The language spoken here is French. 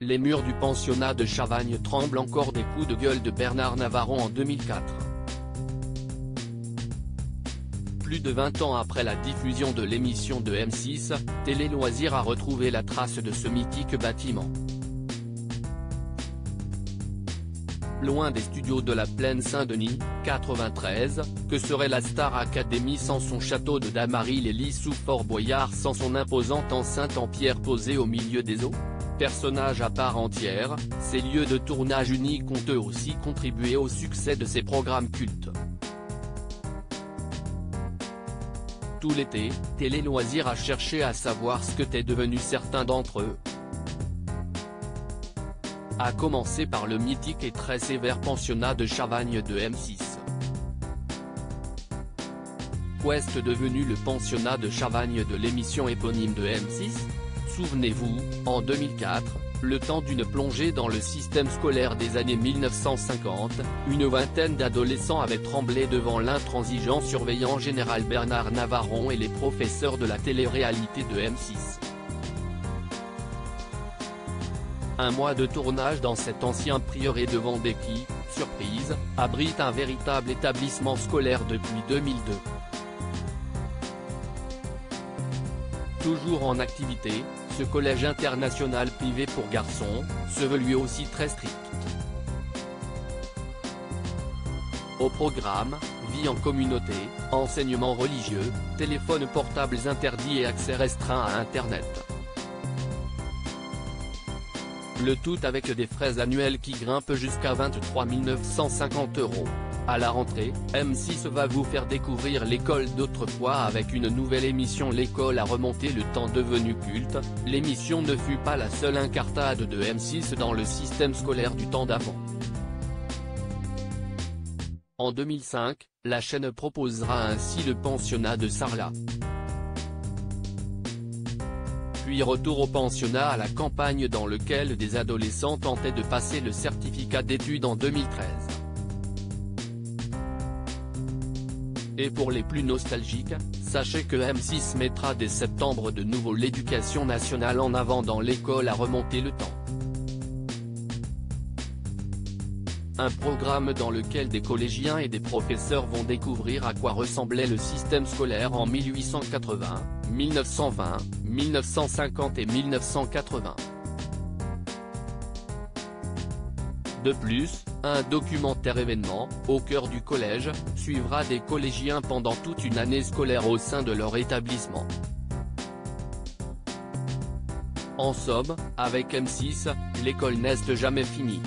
les murs du pensionnat de Chavagne tremblent encore des coups de gueule de Bernard Navarron en 2004. Plus de 20 ans après la diffusion de l'émission de M6, Télé Loisirs a retrouvé la trace de ce mythique bâtiment. Loin des studios de la Plaine Saint-Denis, 93, que serait la Star Academy sans son château de Damary les Lys ou Fort Boyard sans son imposante enceinte en pierre posée au milieu des eaux? Personnages à part entière, ces lieux de tournage uniques ont eux aussi contribué au succès de ces programmes cultes. Tout l'été, Télé Loisirs a cherché à savoir ce qu'étaient devenus certains d'entre eux. À commencer par le mythique et très sévère pensionnat de Chavagne de M6. Qu'est devenu le pensionnat de Chavagne de l'émission éponyme de M6? Souvenez-vous, en 2004, le temps d'une plongée dans le système scolaire des années 1950, une vingtaine d'adolescents avaient tremblé devant l'intransigeant surveillant général Bernard Navarron et les professeurs de la télé-réalité de M6. Un mois de tournage dans cet ancien prieuré de Vendée qui, surprise, abrite un véritable établissement scolaire depuis 2002. Toujours en activité, ce collège international privé pour garçons, se veut lui aussi très strict. Au programme, vie en communauté, enseignement religieux, téléphones portables interdits et accès restreint à Internet. Le tout avec des frais annuels qui grimpent jusqu'à 23 950 €. À la rentrée, M6 va vous faire découvrir l'école d'autrefois avec une nouvelle émission. L'école a remonté le temps devenu culte. L'émission ne fut pas la seule incartade de M6 dans le système scolaire du temps d'avant. En 2005, la chaîne proposera ainsi le pensionnat de Sarlat. Puis retour au pensionnat à la campagne dans lequel des adolescents tentaient de passer le certificat d'études en 2013. Et pour les plus nostalgiques, sachez que M6 mettra dès septembre de nouveau l'éducation nationale en avant dans l'école à remonter le temps. Un programme dans lequel des collégiens et des professeurs vont découvrir à quoi ressemblait le système scolaire en 1880, 1920, 1950 et 1980. De plus, un documentaire événement, au cœur du collège, suivra des collégiens pendant toute une année scolaire au sein de leur établissement. En somme, avec M6, l'école n'est jamais finie.